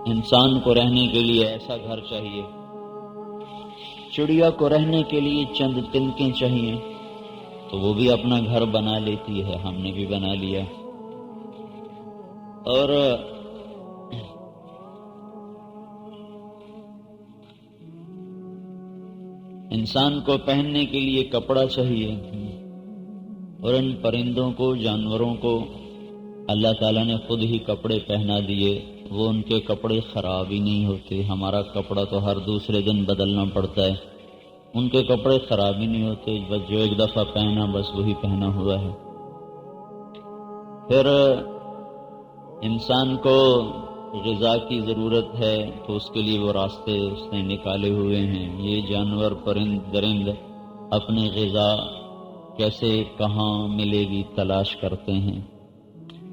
انسان کو رہنے کے لیے ایسا گھر چاہیے، چڑیا کو رہنے کے لیے چند تنکیں چاہیے، تو وہ بھی اپنا گھر بنا لیتی ہے، ہم نے بھی بنا لیا۔ اور انسان کو پہننے کے لیے کپڑا چاہیے، اور ان پرندوں کو، جانوروں کو اللہ تعالیٰ نے خود ہی کپڑے پہنا دیے، وہ ان کے کپڑے خراب ہی نہیں ہوتے۔ ہمارا کپڑا تو ہر دوسرے دن بدلنا پڑتا ہے، ان کے کپڑے خراب ہی نہیں ہوتے، بس جو ایک دفعہ پہنا بس وہی پہنا ہوا ہے۔ پھر انسان کو غذا کی ضرورت ہے تو اس کے لیے وہ راستے اس نے نکالے ہوئے ہیں۔ یہ جانور، پرند درند اپنی غذا کیسے، کہاں ملے گی تلاش کرتے ہیں۔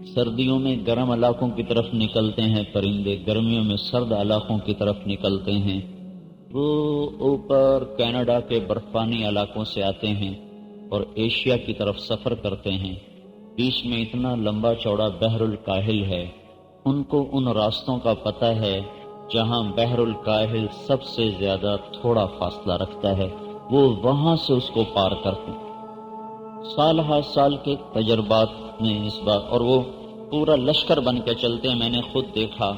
سردیوں میں گرم علاقوں کی طرف نکلتے ہیں پرندے، گرمیوں میں سرد علاقوں کی طرف نکلتے ہیں۔ وہ اوپر کینیڈا کے برفانی علاقوں سے آتے ہیں اور ایشیا کی طرف سفر کرتے ہیں۔ بیچ میں اتنا لمبا چوڑا بحر الکاہل ہے، ان کو ان راستوں کا پتہ ہے جہاں بحر الکاہل سب سے زیادہ تھوڑا فاصلہ رکھتا ہے، وہ وہاں سے اس کو پار کرتے ہیں۔ سال ہر سال کے تجربات میں اس بات، اور وہ پورا لشکر بن کے چلتے ہیں۔ میں نے خود دیکھا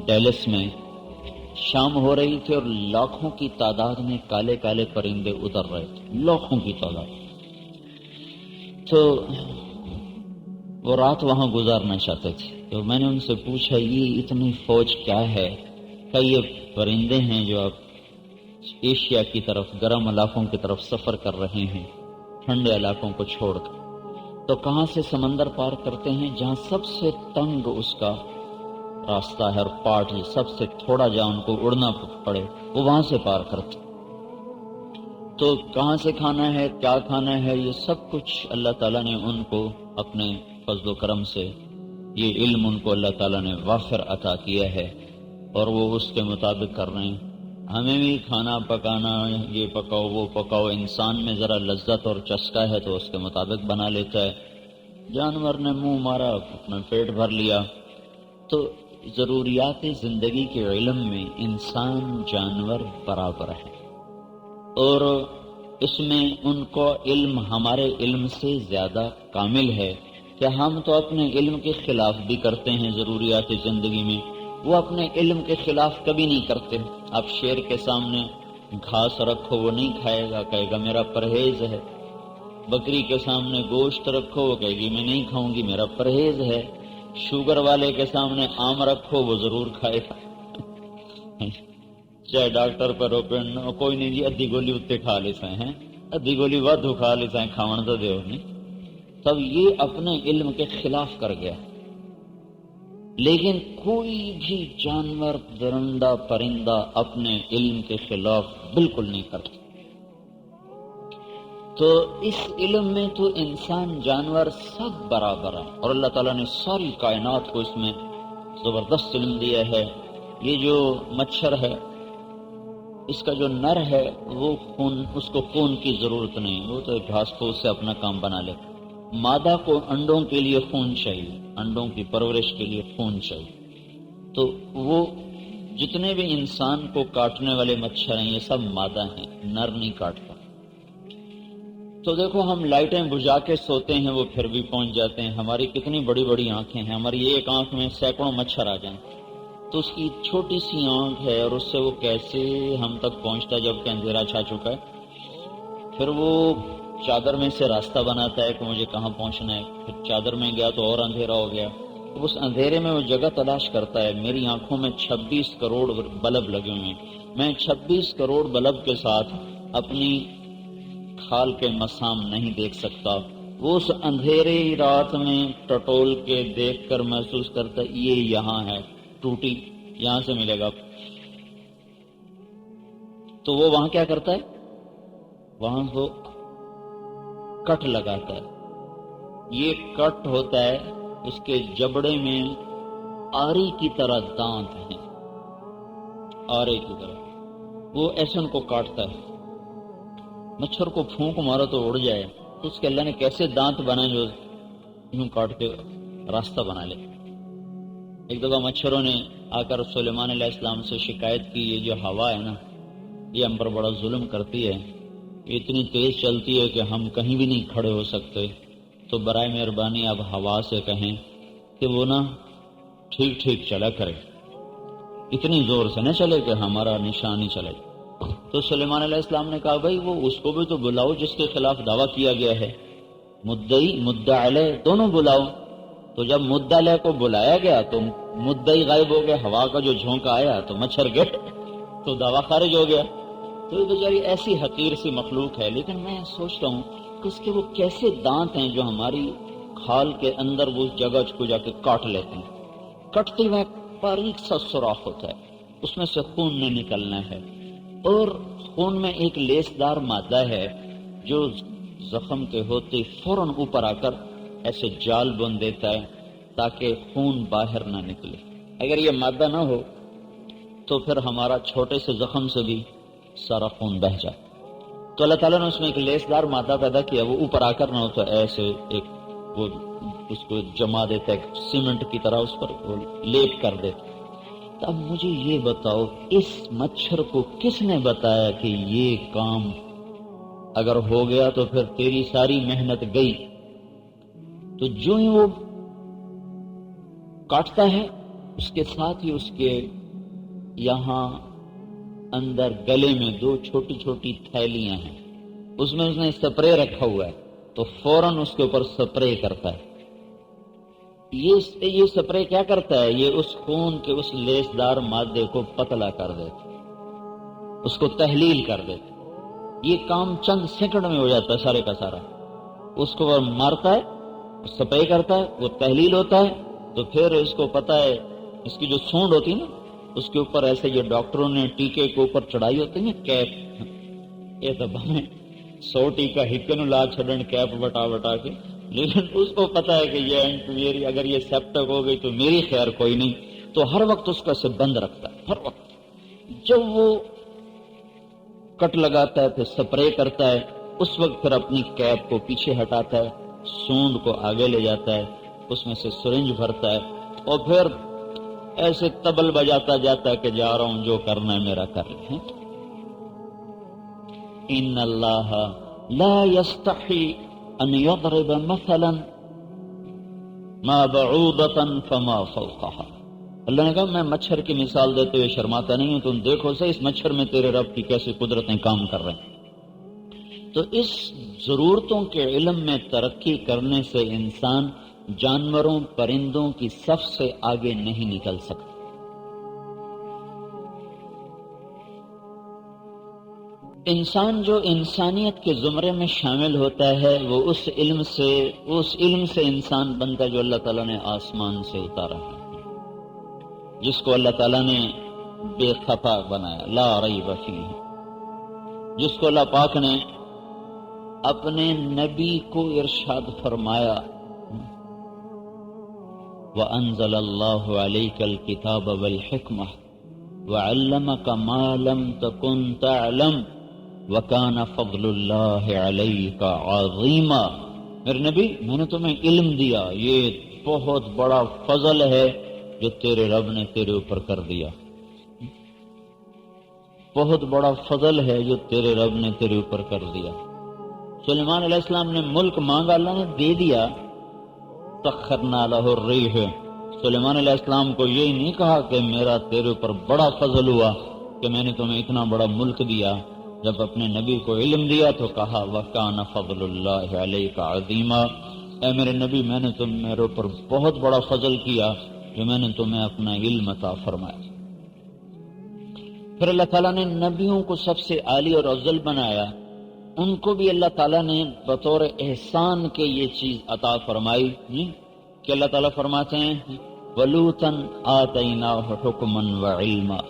ڈیلس میں شام ہو رہی تھی اور لاکھوں کی تعداد میں کالے کالے پرندے اتر رہے تھے، لاکھوں کی تعداد۔ تو وہ رات وہاں گزارنا چاہتے تھے، تو میں نے ان سے پوچھا یہ اتنی فوج کیا ہے؟ کہ یہ پرندے ہیں جو اب ایشیا کی طرف، گرم علاقوں کی طرف سفر کر رہے ہیں، ٹھنڈے علاقوں کو چھوڑ کر۔ تو کہاں سے سمندر پار کرتے ہیں؟ جہاں سب سے تنگ اس کا راستہ ہے اور پارٹ سب سے تھوڑا جہاں ان کو اڑنا پڑے، وہ وہاں سے پار کرتے۔ تو کہاں سے کھانا ہے، کیا کھانا ہے، یہ سب کچھ اللہ تعالیٰ نے ان کو اپنے فضل و کرم سے، یہ علم ان کو اللہ تعالیٰ نے وافر عطا کیا ہے، اور وہ اس کے مطابق کر رہے ہیں۔ ہمیں بھی کھانا پکانا، یہ پکاؤ وہ پکاؤ، انسان میں ذرا لذت اور چسکا ہے تو اس کے مطابق بنا لیتا ہے۔ جانور نے منہ مارا، اپنا پیٹ بھر لیا۔ تو ضروریات زندگی کے علم میں انسان جانور برابر ہے، اور اس میں ان کو علم ہمارے علم سے زیادہ کامل ہے کہ ہم تو اپنے علم کے خلاف بھی کرتے ہیں ضروریات زندگی میں، وہ اپنے علم کے خلاف کبھی نہیں کرتے۔ آپ شیر کے سامنے گھاس رکھو وہ نہیں کھائے گا، کہے گا میرا پرہیز ہے۔ بکری کے سامنے گوشت رکھو وہ کہے گی میں نہیں کھاؤں گی، میرا پرہیز ہے۔ شوگر والے کے سامنے آم رکھو وہ ضرور کھائے گا، چاہے ڈاکٹر پر روپے کوئی نہیں جی ادھی گولی اتنے کھا لے سائیں ہیں، ادھی گولی وادھو کھا لے سائیں، کھاون تو دیو نہیں۔ تب یہ اپنے علم کے خلاف کر گیا۔ لیکن کوئی بھی جانور، درندہ، پرندہ اپنے علم کے خلاف بالکل نہیں کرتا۔ تو اس علم میں تو انسان، جانور سب برابر ہیں، اور اللہ تعالیٰ نے ساری کائنات کو اس میں زبردست علم دیا ہے۔ یہ جو مچھر ہے، اس کا جو نر ہے وہ خون، اس کو خون کی ضرورت نہیں، وہ تو گھاس پھوس سے اپنا کام بنا لے۔ مادہ کو انڈوں کے لیے خون چاہیے، انڈوں کی پرورش کے لیے خون چاہیے۔ تو وہ جتنے بھی انسان کو کاٹنے والے مچھر ہیں یہ سب مادہ ہیں، نر نہیں کاٹتا۔ تو دیکھو ہم لائٹیں بجھا کے سوتے ہیں وہ پھر بھی پہنچ جاتے ہیں۔ ہماری کتنی بڑی بڑی آنکھیں ہیں، ہماری ایک آنکھ میں سینکڑوں مچھر آ جائیں، تو اس کی چھوٹی سی آنکھ ہے اور اس سے وہ کیسے ہم تک پہنچتا ہے جب کہ اندھیرا چھا چکا ہے۔ پھر وہ چادر میں سے راستہ بناتا ہے کہ مجھے کہاں پہنچنا ہے، پھر چادر میں گیا تو اور اندھیرا ہو گیا، تو اس اندھیرے میں وہ جگہ تلاش کرتا ہے۔ میری آنکھوں میں 26 کروڑ بلب لگے ہوئے ہیں، میں 26 کروڑ بلب کے ساتھ اپنی کھال کے مسام نہیں دیکھ سکتا۔ وہ اس اندھیرے رات میں ٹٹول کے دیکھ کر محسوس کرتا یہ یہاں ہے، ٹوٹی یہاں سے ملے گا، تو وہ وہاں کیا کرتا ہے، وہاں وہ کٹ لگاتا ہے۔ یہ کٹ ہوتا ہے، اس کے جبڑے میں آری کی طرح دانت ہیں، آرے کی طرح، وہ ایسے ان کو کاٹتا ہے۔ مچھر کو پھونک مارو تو اڑ جائے، تو اس کے اللہ نے کیسے دانت بنائے جو یوں کاٹ کے راستہ بنا لے۔ ایک دفعہ مچھروں نے آ کر سلیمان علیہ السلام سے شکایت کی، یہ جو ہوا ہے نا یہ ہم پر بڑا ظلم کرتی ہے، اتنی تیز چلتی ہے کہ ہم کہیں بھی نہیں کھڑے ہو سکتے، تو برائے مہربانی آپ ہوا سے کہیں کہ وہ نا ٹھیک ٹھیک چلا کرے، اتنی زور سے نہ چلے کہ ہمارا نشان ہی چلے۔ تو سلیمان علیہ السلام نے کہا بھائی وہ اس کو بھی تو بلاؤ جس کے خلاف دعویٰ کیا گیا ہے، مدعی مدعا علیہ دونوں بلاؤ۔ تو جب مدعا علیہ کو بلایا گیا تو مدعی غائب ہو گیا، ہوا کا جو جھونکا آیا تو مچھر گئے، تو دعویٰ خارج ہو گیا۔ تو یہ بیچاری ایسی حقیر سی مخلوق ہے، لیکن میں سوچتا ہوں کہ اس کے وہ کیسے دانت ہیں جو ہماری کھال کے اندر وہ جگہ کو جا کے کاٹ لیتے ہیں، کٹتے ہوئے باریک سا سوراخ ہوتا ہے، اس میں سے خون نے نکلنا ہے، اور خون میں ایک لیسدار مادہ ہے جو زخم کے ہوتے فوراً اوپر آ کر ایسے جال بن دیتا ہے تاکہ خون باہر نہ نکلے۔ اگر یہ مادہ نہ ہو تو پھر ہمارا چھوٹے سے زخم سے بھی سارا خون بہہ جائے۔ تو اللہ تعالیٰ نے اس میں ایک لیسدار مادہ پیدا کیا، وہ اوپر آ کر نہ ہو تو ایسے ایک وہ اس کو جما دیتا ہے، سیمنٹ کی طرح اس پر وہ لیپ کر دیتا۔ تو اب مجھے یہ بتاؤ اس مچھر کو کس نے بتایا کہ یہ کام اگر ہو گیا تو پھر تیری ساری محنت گئی؟ تو جو ہی وہ کاٹتا ہے اس کے ساتھ ہی اس کے یہاں اندر گلے میں دو چھوٹی چھوٹی تھیلیاں ہیں، اس میں اس نے سپرے رکھا ہوا ہے، تو فوراً اس کے اوپر سپرے کرتا ہے۔ یہ سپرے کیا کرتا ہے؟ یہ اس خون کے اس لیسدار مادے کو پتلا کر دیتا، اس کو تحلیل کر دیتا۔ یہ کام چند سیکنڈ میں ہو جاتا ہے سارے کا سارا۔ اس کو وہ مارتا ہے، سپرے کرتا ہے، وہ تحلیل ہوتا ہے، تو پھر اس کو پتا ہے اس کی جو سونڈ ہوتی ہے نا اس کے اوپر ایسے یہ ڈاکٹروں نے ٹیکے کے اوپر چڑھائی ہوتی ہے کیپ، یہ تو ہمیں 100 ٹیکا ہکن لا چھڑن کیپ بٹا بٹا کے، لیکن اس کو پتا ہے کہ یہ اگر یہ سیپٹک ہو گئی تو میری خیر کوئی نہیں، تو ہر وقت اس کا سے بند رکھتا ہے۔ ہر وقت جب وہ کٹ لگاتا ہے پھر سپرے کرتا ہے، اس وقت پھر اپنی کیپ کو پیچھے ہٹاتا ہے، سونڈ کو آگے لے جاتا ہے، اس میں سے سرنج بھرتا ہے، اور پھر ایسے تبل بجاتا جاتا ہے کہ جا رہا ہوں جو کرنا ہے میرا کر لیں۔ ان اللہ لا یستحی ان یضرب مثلا ما بعوضۃ فما فوقها، اللہ نے کہا میں مچھر کی مثال دیتے ہوئے شرماتا نہیں ہوں، تم دیکھو سے اس مچھر میں تیرے رب کی کیسی قدرتیں کام کر رہے ہیں۔ تو اس ضرورتوں کے علم میں ترقی کرنے سے انسان جانوروں پرندوں کی صف سے آگے نہیں نکل سکتا۔ انسان جو انسانیت کے زمرے میں شامل ہوتا ہے وہ اس علم سے انسان بنتا ہے جو اللہ تعالیٰ نے آسمان سے اتارا ہے، جس کو اللہ تعالیٰ نے بے خطا بنایا، لا ریب فیہ، جس کو اللہ پاک نے اپنے نبی کو ارشاد فرمایا وَأَنزَلَ اللَّهُ عَلَيْكَ الْكِتَابَ وَالْحِكْمَةَ وَعَلَّمَكَ مَا لَمْ تَكُنْ تَعْلَمُ وَكَانَ فَضْلُ اللَّهِ عَلَيْكَ عَظِيمًا۔ میرے نبی میں نے تمہیں علم دیا، یہ بہت بڑا فضل ہے جو تیرے رب نے تیرے اوپر کر دیا، بہت بڑا فضل ہے جو تیرے رب نے تیرے اوپر کر دیا۔ سلیمان علیہ السلام نے ملک مانگا، اللہ نے دے دیا، سخرنا لہ الریح۔ سلیمان علیہ السلام کو یہ نہیں کہا کہ میرا تیرے اوپر بڑا فضل ہوا کہ میں نے تمہیں اتنا بڑا ملک دیا، جب اپنے نبی کو علم دیا تو کہا وَكَانَ فَضْلُ اللَّهِ عَلَيْكَ عَظِيمًا، اے میرے نبی میں نے تم میرے اوپر بہت بڑا فضل کیا جو میں نے تمہیں اپنا علم عطا فرمایا۔ پھر اللہ تعالیٰ نے نبیوں کو سب سے عالی اور افضل بنایا، ان کو بھی اللہ تعالیٰ نے بطور احسان کے یہ چیز عطا فرمائی کہ اللہ تعالیٰ فرماتے ہیں وَلُوطًا آتَيْنَاهُ حُكْمًا وَعِلْمًا،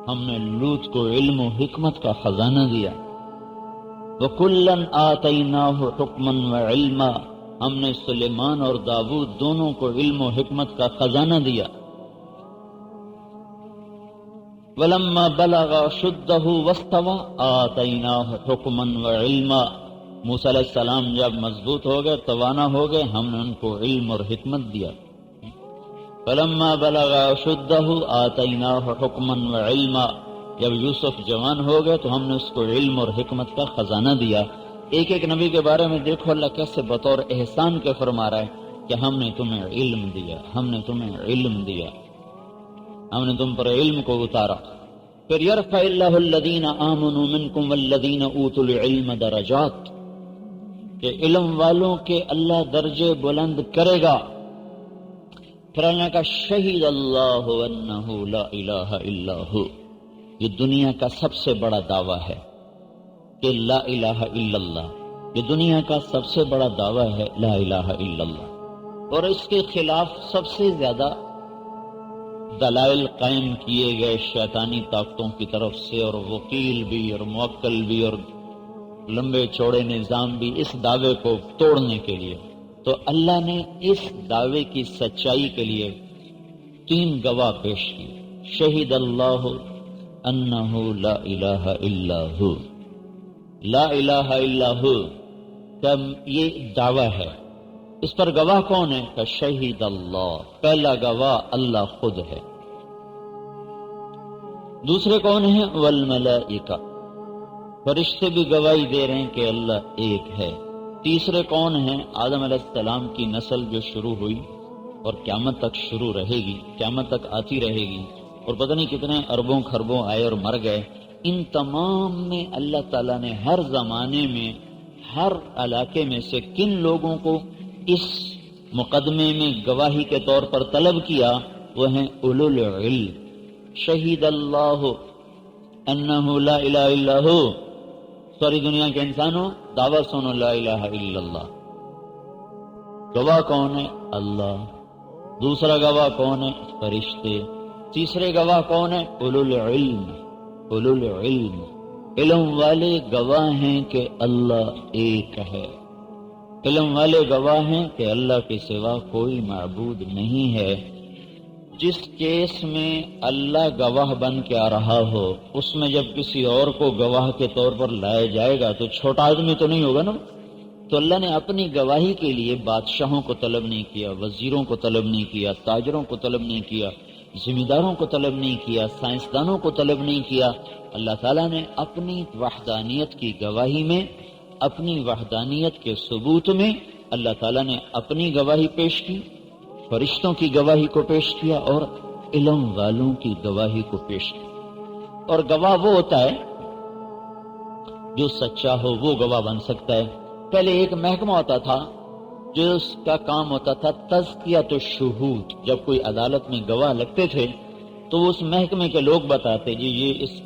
ہم نے لوط کو علم و حکمت کا خزانہ دیا۔ وَكُلًّا آتَيْنَاهُ حُكْمًا وَعِلْمًا، ہم نے سلیمان اور داؤد دونوں کو علم و حکمت کا خزانہ دیا۔ وَلَمَّا بَلَغَ أَشُدَّهُ وَاسْتَوَى آتَيْنَاهُ حُكْمًا وَعِلْمًا، موسیٰ علیہ السلام جب مضبوط ہو گئے، توانا ہو گئے، ہم نے ان کو علم اور حکمت دیا۔ فلما بلغ اشدہ آتیناہ حکما وعلما، جب یوسف جوان ہو گئے تو ہم نے اس کو علم اور حکمت کا خزانہ دیا۔ ایک ایک نبی کے بارے میں دیکھو اللہ کیسے بطور احسان کے فرما رہا ہے کہ ہم نے تمہیں علم دیا، ہم نے تمہیں علم دیا، ہم نے تم پر علم کو اتارا۔ پھر یرفع اللہ الذین آمنوا منکم والذین اوتوا العلم درجات، کہ علم والوں کے اللہ درجے بلند کرے گا۔ پھر اللہ کا شہید اللہ انہ لا الہ الا ہو، یہ دنیا کا سب سے بڑا دعویٰ ہے کہ لا الہ الا اللہ، یہ دنیا کا سب سے بڑا دعویٰ ہے لا الہ الا اللہ، اور اس کے خلاف سب سے زیادہ دلائل قائم کیے گئے شیطانی طاقتوں کی طرف سے، اور وکیل بھی اور موکل بھی اور لمبے چوڑے نظام بھی اس دعوے کو توڑنے کے لیے۔ تو اللہ نے اس دعوے کی سچائی کے لیے 3 گواہ پیش کیے۔ شہید اللہ انہ لا الہ الا ہو، لا الہ الا ہو کا یہ دعویٰ ہے، اس پر گواہ کون ہے؟ کہ شہید اللہ، پہلا گواہ اللہ خود ہے۔ دوسرے کون ہیں؟ والملائکہ، فرشتے بھی گواہی دے رہے ہیں کہ اللہ ایک ہے۔ تیسرے کون ہیں؟ آدم علیہ السلام کی نسل جو شروع ہوئی اور قیامت تک شروع رہے گی، قیامت تک آتی رہے گی، اور پتہ نہیں کتنے اربوں خربوں آئے اور مر گئے، ان تمام میں اللہ تعالیٰ نے ہر زمانے میں ہر علاقے میں سے کن لوگوں کو اس مقدمے میں گواہی کے طور پر طلب کیا؟ وہ ہیں اولو العلم۔ شہید اللہ انہ لا الہ الا ہو، ساری دنیا کے انسانوں دعویٰ سنو لا الہ الا اللہ۔ گواہ کون ہے؟ اللہ۔ دوسرا گواہ کون ہے؟ فرشتے۔ تیسرے گواہ کون ہے؟ اولو العلم، اولو العلم، علم والے گواہ ہیں کہ اللہ ایک ہے، علم والے گواہ ہیں کہ اللہ کے سوا کوئی معبود نہیں ہے۔ جس کیس میں اللہ گواہ بن کے آ رہا ہو، اس میں جب کسی اور کو گواہ کے طور پر لایا جائے گا تو چھوٹا آدمی تو نہیں ہوگا نا۔ تو اللہ نے اپنی گواہی کے لیے بادشاہوں کو طلب نہیں کیا، وزیروں کو طلب نہیں کیا، تاجروں کو طلب نہیں کیا، ذمہ داروں کو طلب نہیں کیا، سائنسدانوں کو طلب نہیں کیا۔ اللہ تعالیٰ نے اپنی وحدانیت کی گواہی میں، اپنی وحدانیت کے ثبوت میں اللہ تعالیٰ نے اپنی گواہی پیش کی، فرشتوں کی گواہی کو پیش کیا، اور علم والوں کی گواہی کو پیش کیا۔ اور گواہ وہ ہوتا ہے جو سچا ہو، وہ گواہ بن سکتا ہے۔ پہلے ایک محکمہ ہوتا تھا جس کا کام ہوتا تھا تزکیۃ الشہود۔ جب کوئی عدالت میں گواہ لگتے تھے تو اس محکمے کے لوگ بتاتے جی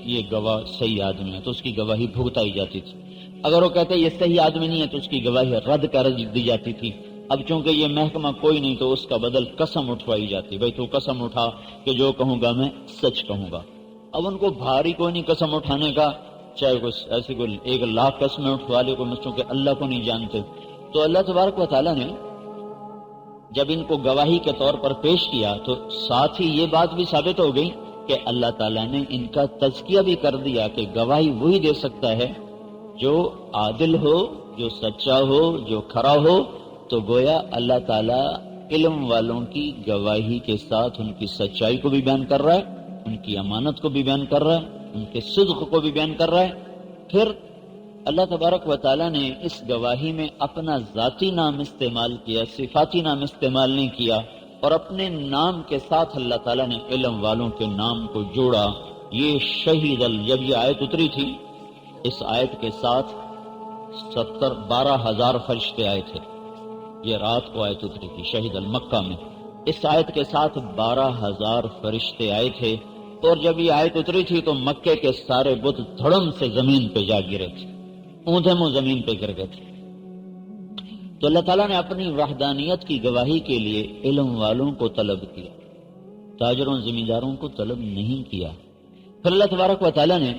یہ گواہ صحیح آدمی ہے تو اس کی گواہی بھگتائی جاتی تھی۔ اگر وہ کہتے یہ صحیح آدمی نہیں ہے تو اس کی گواہی رد کر دی جاتی تھی۔ اب چونکہ یہ محکمہ کوئی نہیں تو اس کا بدل قسم اٹھوائی جاتی، بھائی تو قسم اٹھا کہ جو کہوں گا میں سچ کہوں گا۔ اب ان کو بھاری کوئی نہیں قسم اٹھانے کا، چاہے کوئی ایسی کوئی 1,00,000 قسمیں اٹھوا لے، کوئی چونکہ اللہ کو نہیں جانتے۔ تو اللہ تبارک و تعالیٰ نے جب ان کو گواہی کے طور پر پیش کیا تو ساتھ ہی یہ بات بھی ثابت ہو گئی کہ اللہ تعالیٰ نے ان کا تزکیہ بھی کر دیا کہ گواہی وہی دے سکتا ہے جو عادل ہو، جو سچا ہو، جو کھرا ہو۔ تو گویا اللہ تعالیٰ علم والوں کی گواہی کے ساتھ ان کی سچائی کو بھی بیان کر رہا ہے، ان کی امانت کو بھی بیان کر رہا ہے، ان کے صدق کو بھی بیان کر رہا ہے۔ پھر اللہ تبارک و تعالیٰ نے اس گواہی میں اپنا ذاتی نام استعمال کیا، صفاتی نام استعمال نہیں کیا، اور اپنے نام کے ساتھ اللہ تعالیٰ نے علم والوں کے نام کو جوڑا۔ یہ شہید جب یہ آیت اتری تھی، اس آیت کے ساتھ 12,000 فرشتے آئے تھے۔ یہ رات کو آیت اتری تھی شہید المکہ میں، اس آیت کے ساتھ 12,000 فرشتے آئے تھے، اور جب یہ آیت اتری تھی تو مکے کے سارے بت دھڑم سے زمین پہ جا گرے تھے، اونھے منہ زمین پہ گر گئے تھے۔ تو اللہ تعالیٰ نے اپنی وحدانیت کی گواہی کے لیے علم والوں کو طلب کیا، تاجروں ذمہ داروں کو طلب نہیں کیا۔ پھر اللہ تبارک و تعالیٰ نے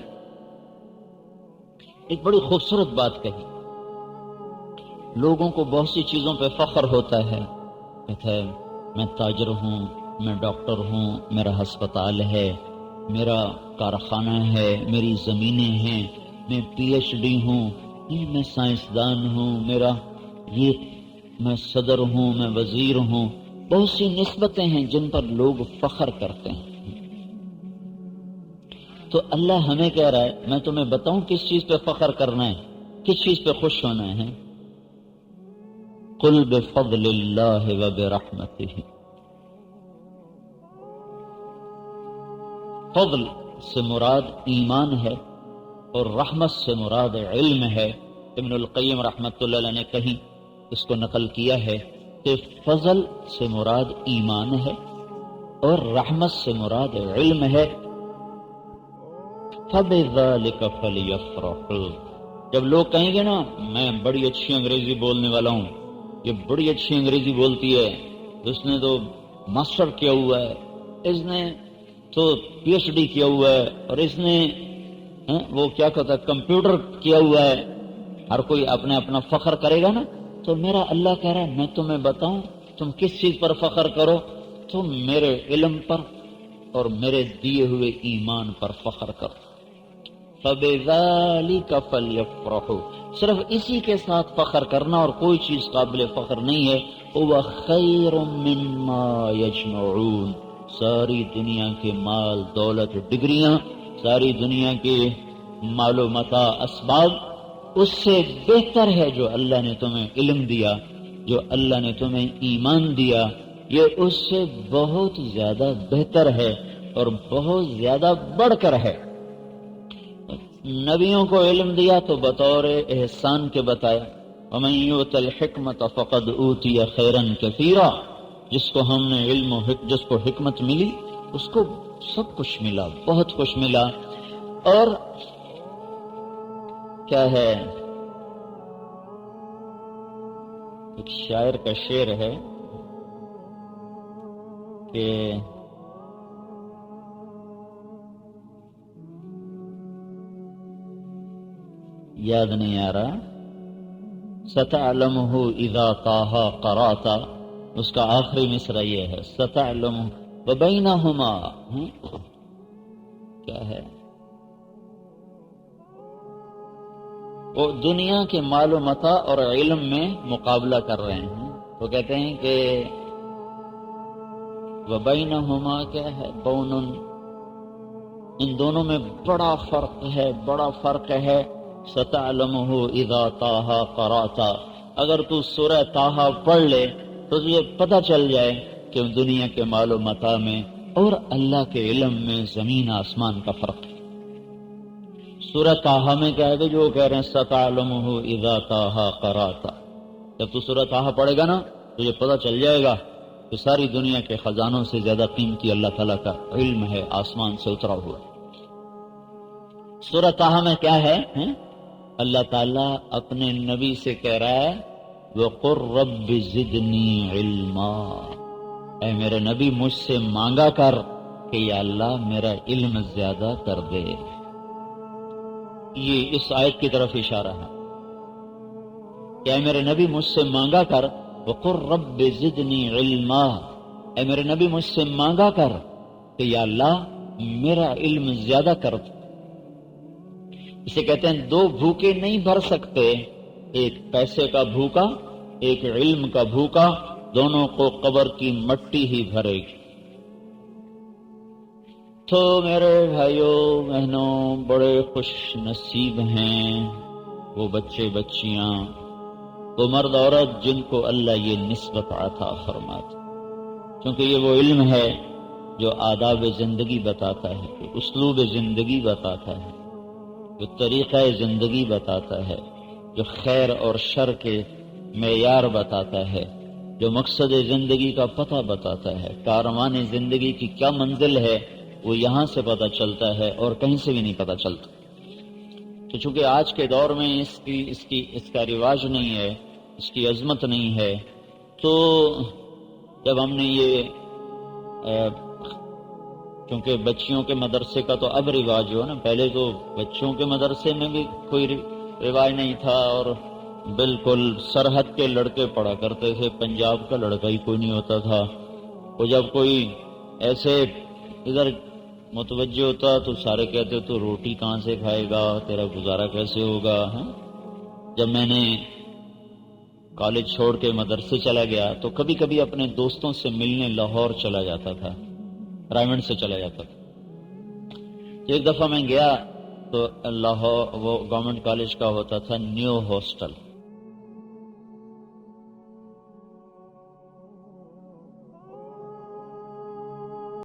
ایک بڑی خوبصورت بات کہی۔ لوگوں کو بہت سی چیزوں پہ فخر ہوتا ہے، کہتا ہے میں تاجر ہوں، میں ڈاکٹر ہوں، میرا ہسپتال ہے، میرا کارخانہ ہے، میری زمینیں ہیں، میں PhD ہوں، میں سائنسدان ہوں، میں صدر ہوں، میں وزیر ہوں، بہت سی نسبتیں ہیں جن پر لوگ فخر کرتے ہیں. تو اللہ ہمیں کہہ رہا ہے میں تمہیں بتاؤں کس چیز پہ فخر کرنا ہے, کس چیز پہ خوش ہونا ہے. قل بفضل اللہ وبرحمتہ. فضل سے مراد ایمان ہے اور رحمت سے مراد علم ہے. ابن القیم رحمۃ اللہ علیہ نے کہیں اس کو نقل کیا ہے کہ فضل سے مراد ایمان ہے اور رحمت سے مراد علم ہے. فَبِذَلِكَ فَلْيَفْرَحُوا. جب لوگ کہیں گے نا میں بڑی اچھی انگریزی بولنے والا ہوں, یہ بڑی اچھی انگریزی بولتی ہے, اس نے تو ماسٹر کیا ہوا ہے, اس نے تو پی ایچ ڈی کیا ہوا ہے, اور اس نے وہ کیا کہتا ہے کمپیوٹر کیا ہوا ہے, ہر کوئی اپنے اپنا فخر کرے گا نا. تو میرا اللہ کہہ رہا ہے میں تمہیں بتاؤں تم کس چیز پر فخر کرو, تم میرے علم پر اور میرے دیے ہوئے ایمان پر فخر کرو. فَبِذَلِكَ فَلْيَفْرَحُوا. صرف اسی کے ساتھ فخر کرنا اور کوئی چیز قابل فخر نہیں ہے. هُوَ خَيْرٌ مِّمَّا يَجْمَعُونَ. ساری دنیا کے مال دولت ڈگریاں, ساری دنیا کے مال و متاع اسباب, اس سے بہتر ہے جو اللہ نے تمہیں علم دیا, جو اللہ نے تمہیں ایمان دیا, یہ اس سے بہت زیادہ بہتر ہے اور بہت زیادہ بڑھ کر ہے. نبیوں کو علم دیا تو بطور احسان کے بتایا. وَمَن يُؤْتَ الْحِكْمَةَ فَقَدْ أُوتِيَ خَيْرًا كَثِيرًا. جس کو ہم نے علم جس کو حکمت ملی اس کو سب کچھ ملا, بہت کچھ ملا. اور کیا ہے, ایک شاعر کا شعر ہے کہ یاد نہیں آ رہا, سَتَعْلَمُهُ إِذَا طَاهَا قَرَأْتَ. اس کا آخری مصرع یہ ہے سَتَعْلَمُهُ وَبَيْنَهُمَا. کیا ہے وہ دنیا کے مال و متاع اور علم میں مقابلہ کر رہے ہیں. وہ کہتے ہیں کہ وَبَيْنَهُمَا کیا ہے بَوْنٌ, ان دونوں میں بڑا فرق ہے, بڑا فرق ہے. سَتَعْلَمُهُ إِذَا طَاهَا قَرَأْتَ. اگر تو سورہ طٰہٰ پڑھ لے تو تجھے پتہ چل جائے کہ دنیا کے مال و متاع میں اور اللہ کے علم میں زمین آسمان کا فرق ہے. سورہ طٰہٰ میں کیا ہے جو کہہ رہے ہیں سَتَعْلَمُهُ إِذَا طَاهَا قَرَأْتَ. جب تو سورہ طٰہٰ پڑھے گا نا تجھے پتہ چل جائے گا کہ ساری دنیا کے خزانوں سے زیادہ قیمتی اللہ تعالیٰ کا علم ہے, آسمان سے اترا ہوا. سورہ طٰہٰ میں کیا ہے, اللہ تعالیٰ اپنے نبی سے کہہ رہا ہے وَقُلْ رَبِّ زِدْنِي عِلْمًا. اے میرے نبی مجھ سے مانگا کر کہ یا اللہ میرا علم زیادہ کر دے. یہ اس آیت کی طرف اشارہ ہے کہ اے میرے نبی مجھ سے مانگا کر. وَقُلْ رَبِّ زِدْنِي عِلْمًا. اے میرے نبی مجھ سے مانگا کر کہ یا اللہ میرا علم زیادہ کر دے. اسے کہتے ہیں دو بھوکے نہیں بھر سکتے, ایک پیسے کا بھوکا ایک علم کا بھوکا, دونوں کو قبر کی مٹی ہی بھرے گی. تو میرے بھائیوں بہنوں بڑے خوش نصیب ہیں وہ بچے بچیاں, وہ مرد عورت جن کو اللہ یہ نسبت عطا فرماتا, کیونکہ یہ وہ علم ہے جو آداب زندگی بتاتا ہے, جو اسلوب زندگی بتاتا ہے, جو طریقہ زندگی بتاتا ہے, جو خیر اور شر کے معیار بتاتا ہے, جو مقصد زندگی کا پتہ بتاتا ہے. کاروان زندگی کی کیا منزل ہے وہ یہاں سے پتہ چلتا ہے اور کہیں سے بھی نہیں پتہ چلتا. تو چونکہ آج کے دور میں اس کا رواج نہیں ہے, اس کی عظمت نہیں ہے, تو جب ہم نے یہ کیونکہ بچیوں کے مدرسے کا تو اب رواج ہو نا, پہلے تو بچوں کے مدرسے میں بھی کوئی رواج نہیں تھا اور بالکل سرحد کے لڑکے پڑھا کرتے تھے, پنجاب کا لڑکا ہی کوئی نہیں ہوتا تھا. وہ جب کوئی ایسے ادھر متوجہ ہوتا تو سارے کہتے تو روٹی کہاں سے کھائے گا, تیرا گزارا کیسے ہوگا. جب میں نے کالج چھوڑ کے مدرسے چلا گیا تو کبھی کبھی اپنے دوستوں سے ملنے لاہور چلا جاتا تھا، رائمنڈ سے چلا جاتا تھا۔ ایک دفعہ میں گیا تو لاہور وہ گورنمنٹ کالج کا ہوتا تھا نیو ہاسٹل،